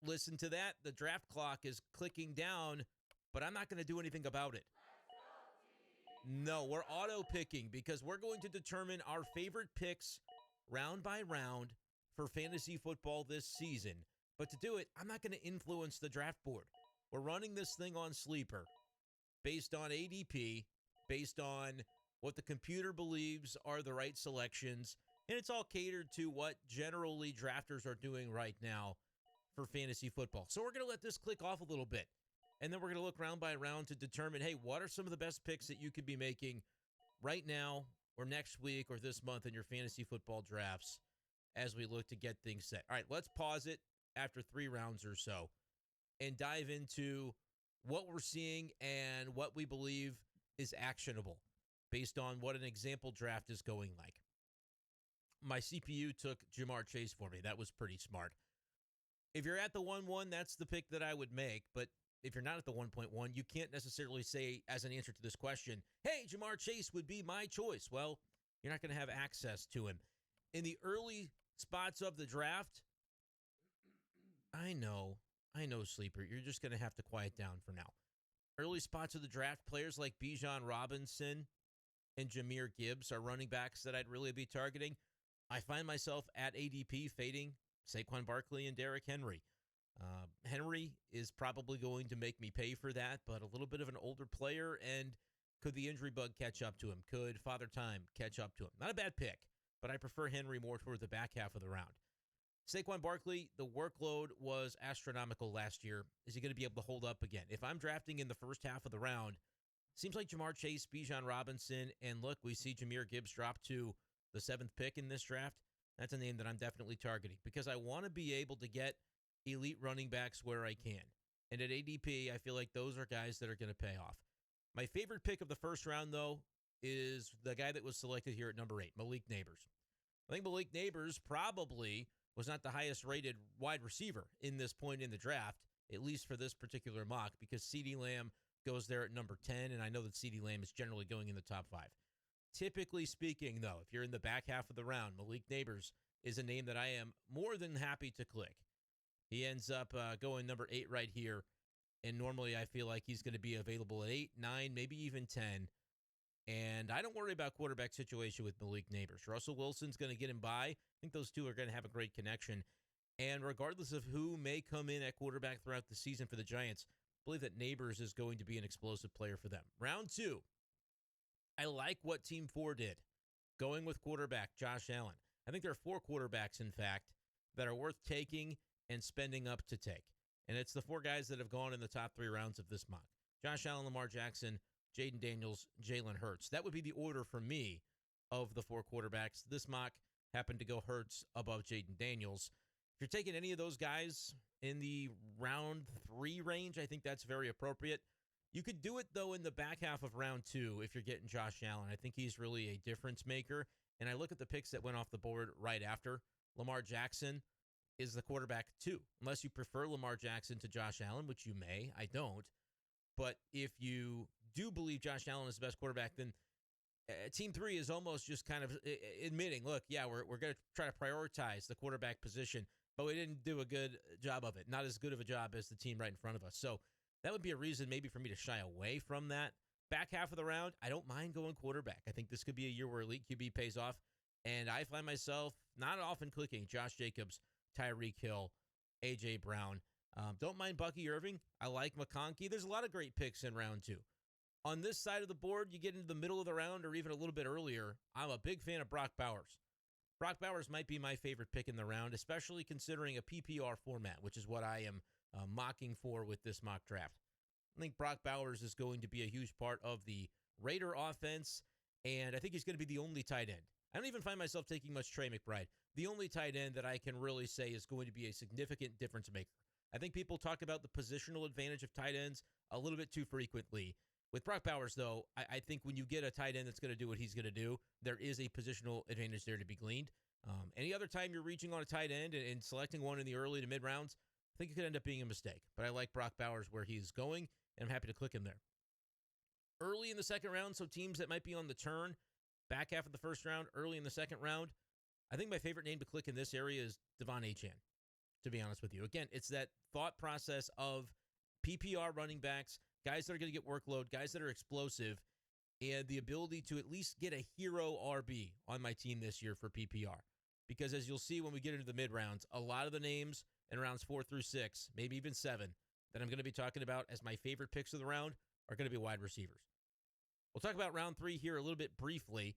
Listen to that. The draft clock is clicking down, but I'm not going to do anything about it. No, we're auto-picking because we're going to determine our favorite picks round by round for fantasy football this season. But to do it, I'm not going to influence the draft board. We're running this thing on Sleeper based on ADP, based on what the computer believes are the right selections, and it's all catered to what generally drafters are doing right now for fantasy football. So we're going to let this click off a little bit, and then we're going to look round by round to determine, hey, what are some of the best picks that you could be making right now or next week or this month in your fantasy football drafts as we look to get things set. All right, let's pause it after 3 rounds or so and dive into what we're seeing and what we believe is actionable based on what an example draft is going like. My CPU took Ja'Marr Chase for me. That was pretty smart. If you're at the 1-1, that's the pick that I would make. But if you're not at the 1.1, you can't necessarily say as an answer to this question, hey, Ja'Marr Chase would be my choice. Well, you're not going to have access to him. In the early spots of the draft, I know, Sleeper. You're just going to have to quiet down for now. Early spots of the draft, players like Bijan Robinson and Jahmyr Gibbs are running backs that I'd really be targeting. I find myself at ADP fading Saquon Barkley and Derrick Henry. Henry is probably going to make me pay for that, but a little bit of an older player, and could the injury bug catch up to him? Could Father Time catch up to him? Not a bad pick, but I prefer Henry more toward the back half of the round. Saquon Barkley, the workload was astronomical last year. Is he going to be able to hold up again? If I'm drafting in the first half of the round, seems like Ja'Marr Chase, Bijan Robinson, and look, we see Jahmyr Gibbs drop to the 7th pick in this draft. That's a name that I'm definitely targeting because I want to be able to get elite running backs where I can. And at ADP, I feel like those are guys that are going to pay off. My favorite pick of the first round, though, is the guy that was selected here at number 8, Malik Nabers. I think Malik Nabers probably was not the highest rated wide receiver in this point in the draft, at least for this particular mock, because CeeDee Lamb goes there at number 10, and I know that CeeDee Lamb is generally going in the top 5. Typically speaking, though, if you're in the back half of the round, Malik Nabers is a name that I am more than happy to click. He ends up going number 8 right here, and normally I feel like he's going to be available at 8, 9, maybe even 10. And I don't worry about quarterback situation with Malik Nabers. Russell Wilson's going to get him by. I think those two are going to have a great connection. And regardless of who may come in at quarterback throughout the season for the Giants, I believe that Nabers is going to be an explosive player for them. Round 2, I like what Team 4 did, going with quarterback Josh Allen. I think there are 4 quarterbacks, in fact, that are worth taking and spending up to take. And it's the 4 guys that have gone in the top 3 rounds of this mock. Josh Allen, Lamar Jackson, Jaden Daniels, Jalen Hurts. That would be the order for me of the 4 quarterbacks. This mock happened to go Hurts above Jaden Daniels. If you're taking any of those guys in the round 3 range, I think that's very appropriate. You could do it, though, in the back half of round 2 if you're getting Josh Allen. I think he's really a difference maker. And I look at the picks that went off the board right after. Lamar Jackson is the quarterback 2, unless you prefer Lamar Jackson to Josh Allen, which you may. I don't. But if you do believe Josh Allen is the best quarterback, then Team 3 is almost just kind of admitting, look, yeah, we're going to try to prioritize the quarterback position, but we didn't do a good job of it. Not as good of a job as the team right in front of us. So that would be a reason maybe for me to shy away from that. Back half of the round, I don't mind going quarterback. I think this could be a year where elite QB pays off, and I find myself not often clicking Josh Jacobs, Tyreek Hill, A.J. Brown. Don't mind Bucky Irving. I like McConkey. There's a lot of great picks in round 2. On this side of the board, you get into the middle of the round or even a little bit earlier, I'm a big fan of Brock Bowers. Brock Bowers might be my favorite pick in the round, especially considering a PPR format, which is what I am mocking for with this mock draft. I think Brock Bowers is going to be a huge part of the Raider offense, and I think he's going to be the only tight end. I don't even find myself taking much Trey McBride. The only tight end that I can really say is going to be a significant difference maker. I think people talk about the positional advantage of tight ends a little bit too frequently. With Brock Bowers, though, I think when you get a tight end that's going to do what he's going to do, there is a positional advantage there to be gleaned. Any other time you're reaching on a tight end and selecting one in the early to mid rounds, I think it could end up being a mistake. But I like Brock Bowers where he's going, and I'm happy to click him there. Early in the second round, so teams that might be on the turn, back half of the first round, early in the second round, I think my favorite name to click in this area is Devon Achane. to be honest with you. Again, it's that thought process of PPR running backs, guys that are going to get workload, guys that are explosive, and the ability to at least get a hero RB on my team this year for PPR. Because as you'll see when we get into the mid-rounds, a lot of the names in rounds 4 through 6, maybe even 7, that I'm going to be talking about as my favorite picks of the round are going to be wide receivers. We'll talk about round 3 here a little bit briefly.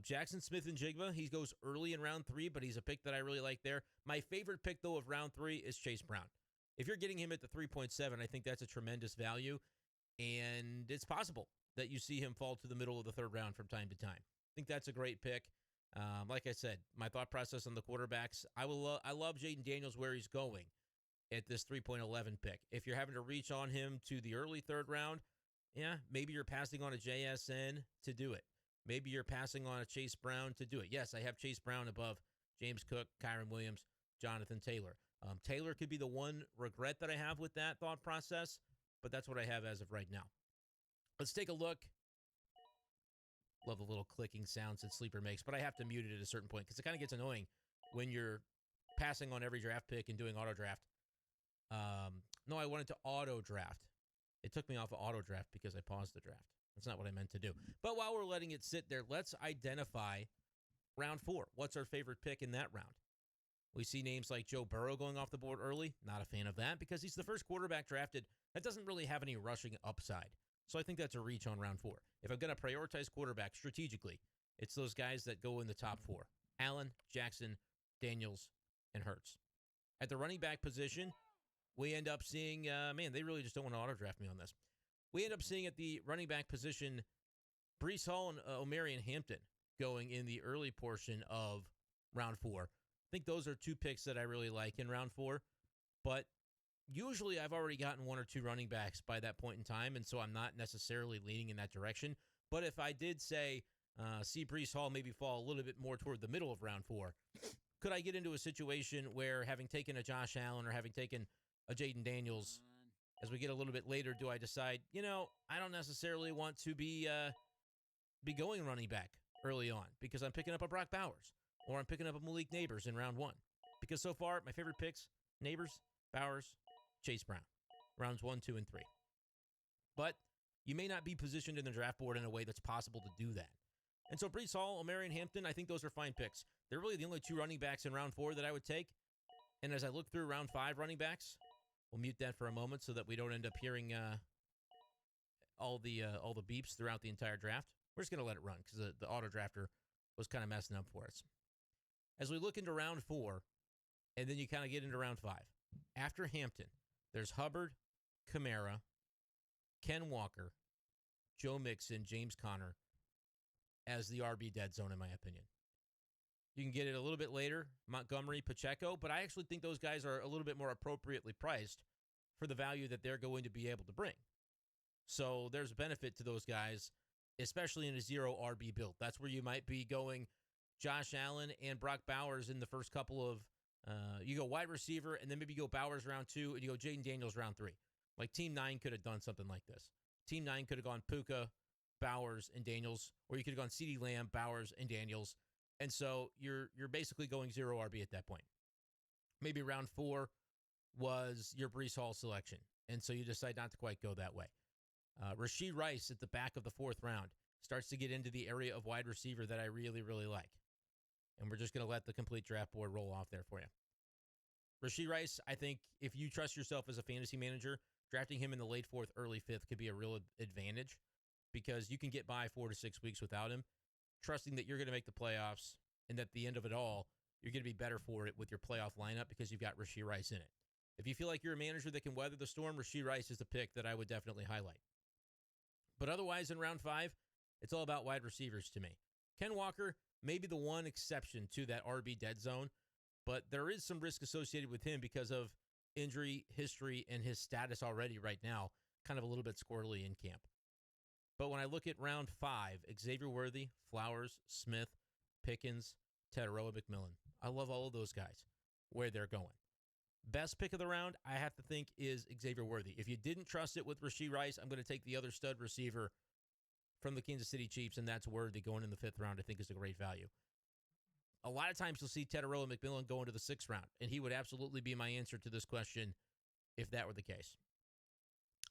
Jackson Smith-Njigba, he goes early in round 3, but he's a pick that I really like there. My favorite pick, though, of round 3 is Chase Brown. If you're getting him at the 3.7, I think that's a tremendous value, and it's possible that you see him fall to the middle of the third round from time to time. I think that's a great pick. Like I said, my thought process on the quarterbacks, I love Jaden Daniels where he's going at this 3.11 pick. If you're having to reach on him to the early third round, yeah, maybe you're passing on a JSN to do it. Maybe you're passing on a Chase Brown to do it. Yes, I have Chase Brown above James Cook, Kyron Williams, Jonathan Taylor. Taylor could be the one regret that I have with that thought process, but that's what I have as of right now. Let's take a look. Love the little clicking sounds that Sleeper makes, but I have to mute it at a certain point because it kind of gets annoying when you're passing on every draft pick and doing auto draft. No, I wanted to auto draft. It took me off of auto draft because I paused the draft. That's not what I meant to do. But while we're letting it sit there, let's identify round 4. What's our favorite pick in that round? We see names like Joe Burrow going off the board early. Not a fan of that because he's the first quarterback drafted that doesn't really have any rushing upside. So I think that's a reach on round 4. If I'm going to prioritize quarterback strategically, it's those guys that go in the top 4. Allen, Jackson, Daniels, and Hurts. At the running back position, we end up seeing, they really just don't want to auto-draft me on this. We end up seeing at the running back position, Breece Hall and Omarion Hampton going in the early portion of round 4. I think those are 2 picks that I really like in round 4. But usually I've already gotten 1 or 2 running backs by that point in time, and so I'm not necessarily leaning in that direction. But if I did say, see Breece Hall maybe fall a little bit more toward the middle of round 4, could I get into a situation where having taken a Josh Allen or having taken a Jaden Daniels, as we get a little bit later, do I decide, I don't necessarily want to be going running back early on because I'm picking up a Brock Bowers or I'm picking up a Malik Nabers in round 1? Because so far, my favorite picks, Nabers, Bowers, Chase Brown, rounds 1, 2, and 3. But you may not be positioned in the draft board in a way that's possible to do that. And so Breece Hall, Omarion Hampton, I think those are fine picks. They're really the only 2 running backs in round 4 that I would take. And as I look through round 5 running backs, we'll mute that for a moment so that we don't end up hearing all the beeps throughout the entire draft. We're just going to let it run because the auto drafter was kind of messing up for us. As we look into round 4, and then you kind of get into round 5. After Hampton, there's Hubbard, Kamara, Ken Walker, Joe Mixon, James Conner as the RB dead zone, in my opinion. You can get it a little bit later, Montgomery, Pacheco, but I actually think those guys are a little bit more appropriately priced for the value that they're going to be able to bring. So there's a benefit to those guys, especially in a 0 RB build. That's where you might be going Josh Allen and Brock Bowers in the first couple of, you go wide receiver, and then maybe you go Bowers round 2, and you go Jaden Daniels round 3. Like Team 9 could have done something like this. Team 9 could have gone Puka, Bowers, and Daniels, or you could have gone CeeDee Lamb, Bowers, and Daniels. And so you're basically going 0 RB at that point. Maybe round 4 was your Breece Hall selection, and so you decide not to quite go that way. Rashee Rice at the back of the 4th round starts to get into the area of wide receiver that I really, really like. And we're just going to let the complete draft board roll off there for you. Rashee Rice, I think if you trust yourself as a fantasy manager, drafting him in the late 4th, early 5th could be a real advantage because you can get by 4 to 6 weeks without him, trusting that you're going to make the playoffs and at the end of it all, you're going to be better for it with your playoff lineup because you've got Rashee Rice in it. If you feel like you're a manager that can weather the storm, Rashee Rice is the pick that I would definitely highlight. But otherwise, in round 5, it's all about wide receivers to me. Ken Walker may be the one exception to that RB dead zone, but there is some risk associated with him because of injury history and his status already right now, kind of a little bit squirrely in camp. But when I look at round 5, Xavier Worthy, Flowers, Smith, Pickens, Tataroa, McMillan. I love all of those guys, where they're going. Best pick of the round, I have to think, is Xavier Worthy. If you didn't trust it with Rashee Rice, I'm going to take the other stud receiver from the Kansas City Chiefs, and that's Worthy going in the 5th round. I think is a great value. A lot of times you'll see Tetaroa McMillan go into the 6th round, and he would absolutely be my answer to this question if that were the case.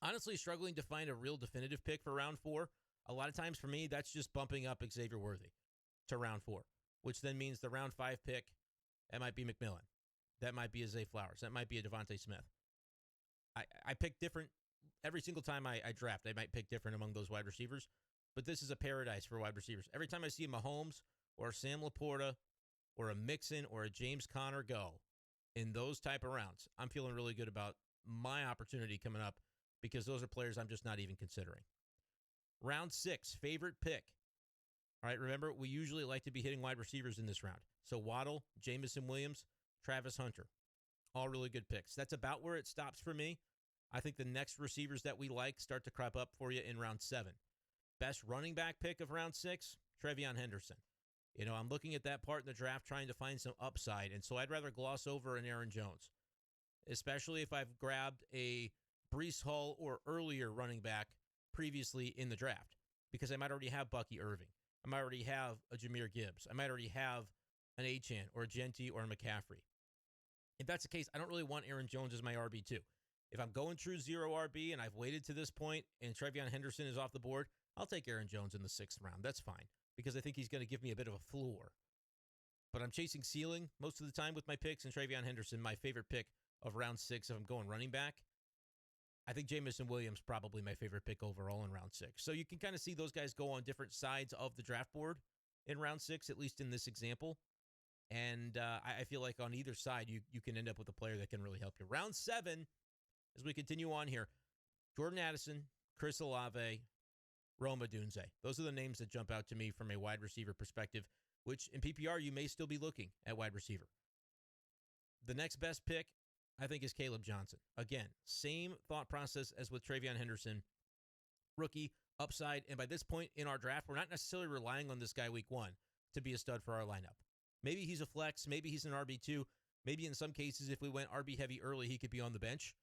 Honestly, struggling to find a real definitive pick for round 4. A lot of times for me, that's just bumping up Xavier Worthy to round 4, which then means the round 5 pick, that might be McMillan. That might be a Zay Flowers. That might be a Devontae Smith. I pick different every single time I draft. I might pick different among those wide receivers, but this is a paradise for wide receivers. Every time I see a Mahomes or a Sam Laporta or a Mixon or a James Conner go in those type of rounds, I'm feeling really good about my opportunity coming up because those are players I'm just not even considering. Round 6, favorite pick. All right, remember, we usually like to be hitting wide receivers in this round. So Waddle, Jameson Williams, Travis Hunter, all really good picks. That's about where it stops for me. I think the next receivers that we like start to crop up for you in round 7. Best running back pick of round 6, Trevion Henderson. You know, I'm looking at that part in the draft trying to find some upside, and so I'd rather gloss over an Aaron Jones, especially if I've grabbed a Breece Hall or earlier running back previously in the draft, because I might already have Bucky Irving. I might already have a Jahmyr Gibbs. I might already have an Achane or a Genty or a McCaffrey. If that's the case, I don't really want Aaron Jones as my RB2. If I'm going true 0 RB and I've waited to this point and Trevion Henderson is off the board, I'll take Aaron Jones in the 6th round. That's fine, because I think he's going to give me a bit of a floor. But I'm chasing ceiling most of the time with my picks, and Trevion Henderson, my favorite pick of round 6 if I'm going running back. I think Jameson Williams probably my favorite pick overall in round 6. So you can kind of see those guys go on different sides of the draft board in round 6, at least in this example. And I feel like on either side, you can end up with a player that can really help you. Round 7, as we continue on here, Jordan Addison, Chris Olave, Rome Odunze. Those are the names that jump out to me from a wide receiver perspective, which in PPR, you may still be looking at wide receiver. The next best pick, I think, is Caleb Johnson. Again, same thought process as with Trevion Henderson. Rookie, upside, and by this point in our draft, we're not necessarily relying on this guy week 1 to be a stud for our lineup. Maybe he's a flex. Maybe he's an RB2. Maybe in some cases, if we went RB heavy early, he could be on the bench.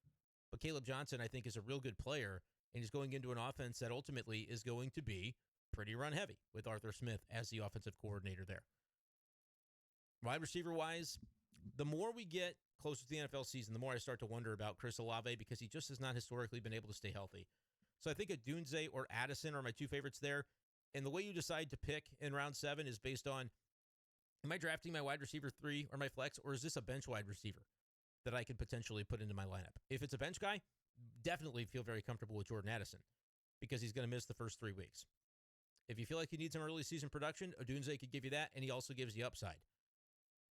But Caleb Johnson, I think, is a real good player, and he's going into an offense that ultimately is going to be pretty run heavy with Arthur Smith as the offensive coordinator there. Wide receiver-wise, the more we get closer to the NFL season, the more I start to wonder about Chris Olave because he just has not historically been able to stay healthy. So I think Odunze or Addison are my 2 favorites there. And the way you decide to pick in round 7 is based on, am I drafting my wide receiver 3 or my flex, or is this a bench wide receiver that I could potentially put into my lineup? If it's a bench guy, definitely feel very comfortable with Jordan Addison because he's going to miss the first 3 weeks. If you feel like you need some early season production, Odunze could give you that, and he also gives you upside.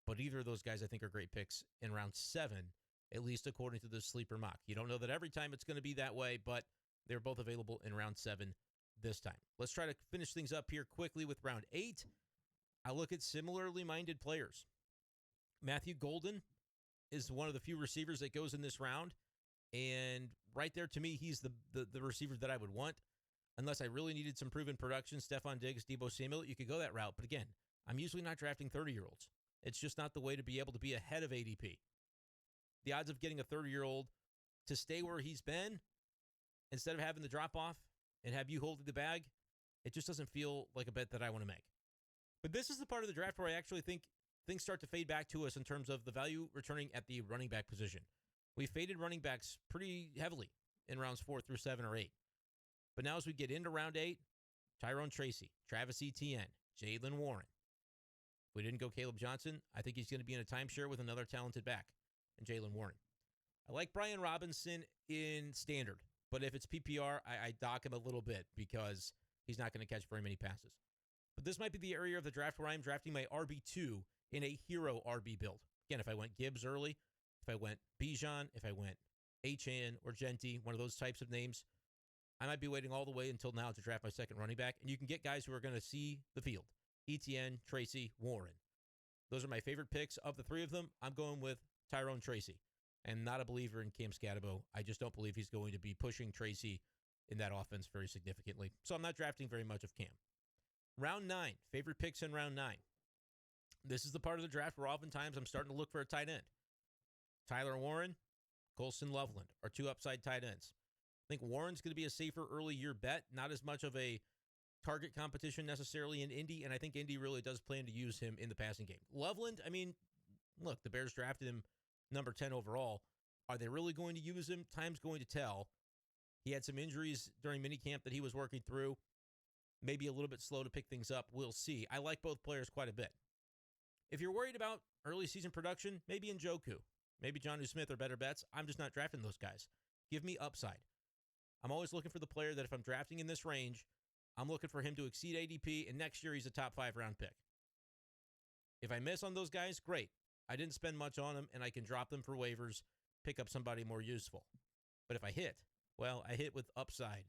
But either of those guys, I think, are great picks in round 7, at least according to the sleeper mock. You don't know that every time it's going to be that way, but they're both available in round 7 this time. Let's try to finish things up here quickly with round 8. I look at similarly minded players. Matthew Golden is one of the few receivers that goes in this round, and right there to me, he's the receiver that I would want. Unless I really needed some proven production, Stephon Diggs, Deebo Samuel, you could go that route. But again, I'm usually not drafting 30-year-olds. It's just not the way to be able to be ahead of ADP. The odds of getting a 30-year-old to stay where he's been instead of having the drop-off and have you holding the bag, it just doesn't feel like a bet that I want to make. But this is the part of the draft where I actually think things start to fade back to us in terms of the value returning at the running back position. We faded running backs pretty heavily in rounds 4 through 7 or 8. But now as we get into round 8, Tyrone Tracy, Travis Etienne, Jaylen Warren. If we didn't go Caleb Johnson, I think he's going to be in a timeshare with another talented back in Jaylen Warren. I like Brian Robinson in standard, but if it's PPR, I dock him a little bit because he's not going to catch very many passes. But this might be the area of the draft where I'm drafting my RB2 in a hero RB build. Again, if I went Gibbs early, if I went Bijan, if I went Achane or Genty, one of those types of names, I might be waiting all the way until now to draft my second running back. And you can get guys who are going to see the field. Etienne, Tracy, Warren. Those are my favorite picks. Of the 3 of them, I'm going with Tyrone Tracy. I'm not a believer in Cam Scatterbo. I just don't believe he's going to be pushing Tracy in that offense very significantly. So I'm not drafting very much of Cam. Round 9, favorite picks in round 9. This is the part of the draft where oftentimes I'm starting to look for a tight end. Tyler Warren, Colston Loveland are 2 upside tight ends. I think Warren's going to be a safer early year bet, not as much of a target competition necessarily in Indy, and I think Indy really does plan to use him in the passing game. Loveland, I mean, look, the Bears drafted him number 10 overall. Are they really going to use him? Time's going to tell. He had some injuries during minicamp that he was working through. Maybe a little bit slow to pick things up. We'll see. I like both players quite a bit. If you're worried about early season production, maybe Njoku, maybe Jonnu Smith are better bets. I'm just not drafting those guys. Give me upside. I'm always looking for the player that if I'm drafting in this range, I'm looking for him to exceed ADP, and next year he's a top 5 round pick. If I miss on those guys, great. I didn't spend much on them, and I can drop them for waivers, pick up somebody more useful. But if I hit, well, I hit with upside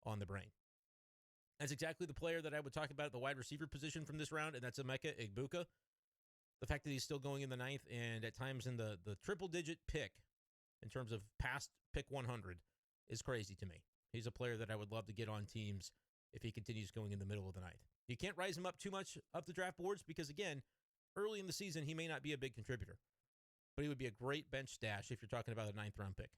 on the brain. That's exactly the player that I would talk about at the wide receiver position from this round, and that's Emeka Egbuka. The fact that he's still going in the 9th and at times in the triple-digit pick in terms of past pick 100 is crazy to me. He's a player that I would love to get on teams if he continues going in the middle of the 9th. You can't rise him up too much up the draft boards because, again, early in the season, he may not be a big contributor. But he would be a great bench stash if you're talking about a 9th-round pick.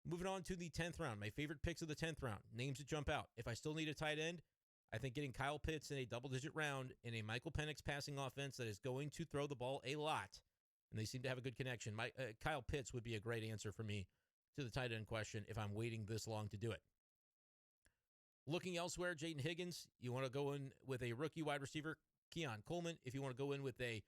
Moving on to the 10th round, my favorite picks of the 10th round, names that jump out. If I still need a tight end, I think getting Kyle Pitts in a double-digit round in a Michael Penix passing offense that is going to throw the ball a lot, and they seem to have a good connection. Kyle Pitts would be a great answer for me to the tight end question if I'm waiting this long to do it. Looking elsewhere, Jaden Higgins, you want to go in with a rookie wide receiver, Keon Coleman. If you want to go in with a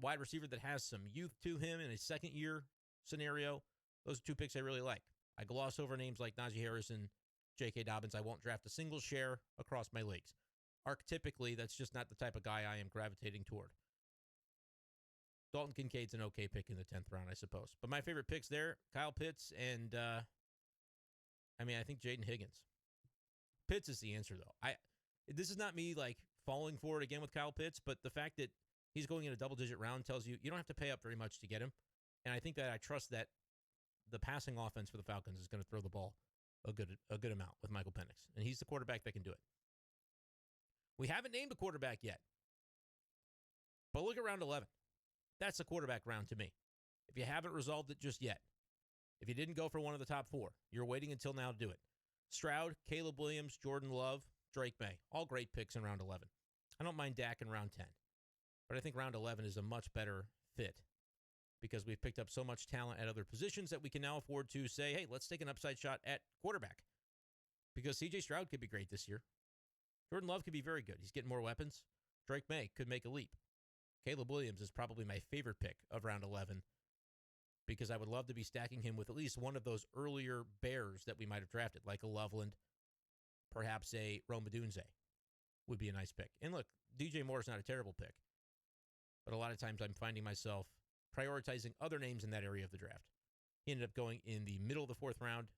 wide receiver that has some youth to him in a second-year scenario, those are 2 picks I really like. I gloss over names like Najee Harris and J.K. Dobbins. I won't draft a single share across my leagues. Archetypically, that's just not the type of guy I am gravitating toward. Dalton Kincaid's an okay pick in the 10th round, I suppose. But my favorite picks there, Kyle Pitts and, I think Jaden Higgins. Pitts is the answer, though. This is not me, falling for it again with Kyle Pitts, but the fact that he's going in a double-digit round tells you don't have to pay up very much to get him. And I think that I trust that the passing offense for the Falcons is going to throw the ball a good amount with Michael Penix. And he's the quarterback that can do it. We haven't named a quarterback yet. But look at round 11. That's a quarterback round to me. If you haven't resolved it just yet, if you didn't go for one of the top 4, you're waiting until now to do it. Stroud, Caleb Williams, Jordan Love, Drake May. All great picks in round 11. I don't mind Dak in round 10. But I think round 11 is a much better fit because we've picked up so much talent at other positions that we can now afford to say, hey, let's take an upside shot at quarterback. Because C.J. Stroud could be great this year. Jordan Love could be very good. He's getting more weapons. Drake May could make a leap. Caleb Williams is probably my favorite pick of round 11 because I would love to be stacking him with at least one of those earlier Bears that we might have drafted, like a Loveland, perhaps a Rome Odunze would be a nice pick. And look, DJ Moore is not a terrible pick, but a lot of times I'm finding myself prioritizing other names in that area of the draft. He ended up going in the middle of the 4th round,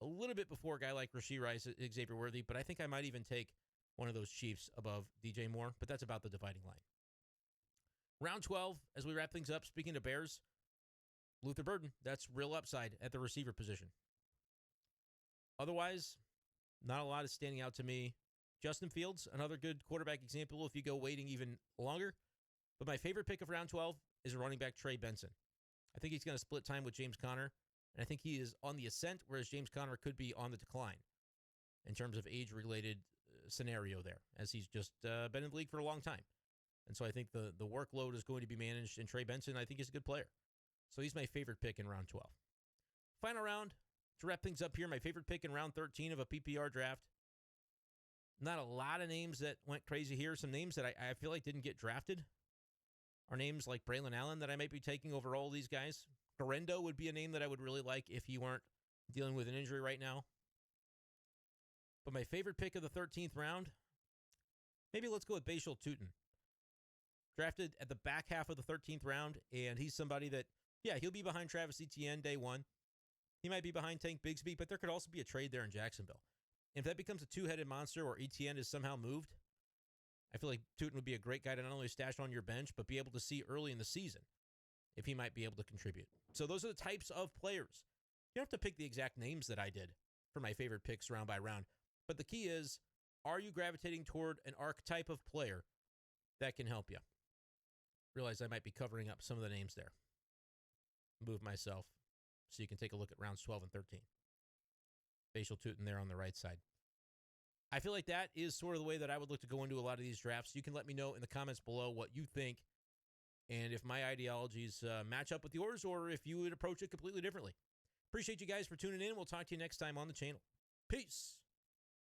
a little bit before a guy like Rashee Rice, Xavier Worthy, but I think I might even take one of those Chiefs above DJ Moore, but that's about the dividing line. Round 12, as we wrap things up, speaking of Bears, Luther Burden, that's real upside at the receiver position. Otherwise, not a lot is standing out to me. Justin Fields, another good quarterback example if you go waiting even longer. But my favorite pick of round 12 is running back Trey Benson. I think he's going to split time with James Conner, and I think he is on the ascent, whereas James Conner could be on the decline in terms of age-related scenario there, as he's just been in the league for a long time. And so I think the workload is going to be managed, and Trey Benson, I think, is a good player. So he's my favorite pick in round 12. Final round, to wrap things up here, my favorite pick in round 13 of a PPR draft. Not a lot of names that went crazy here. Some names that I feel like didn't get drafted are names like Braylon Allen that I might be taking over all these guys. Garendo would be a name that I would really like if he weren't dealing with an injury right now. But my favorite pick of the 13th round, maybe let's go with Bayshul Tuten. Drafted at the back half of the 13th round, and he's somebody that, he'll be behind Travis Etienne day one. He might be behind Tank Bigsby, but there could also be a trade there in Jacksonville. If that becomes a two-headed monster or Etienne is somehow moved, I feel like Tuten would be a great guy to not only stash on your bench, but be able to see early in the season if he might be able to contribute. So those are the types of players. You don't have to pick the exact names that I did for my favorite picks round by round. But the key is, are you gravitating toward an archetype of player that can help you? Realize I might be covering up some of the names there. Move myself so you can take a look at rounds 12 and 13. Bayshul Tuten there on the right side. I feel like that is sort of the way that I would look to go into a lot of these drafts. You can let me know in the comments below what you think and if my ideologies match up with yours or if you would approach it completely differently. Appreciate you guys for tuning in. We'll talk to you next time on the channel. Peace.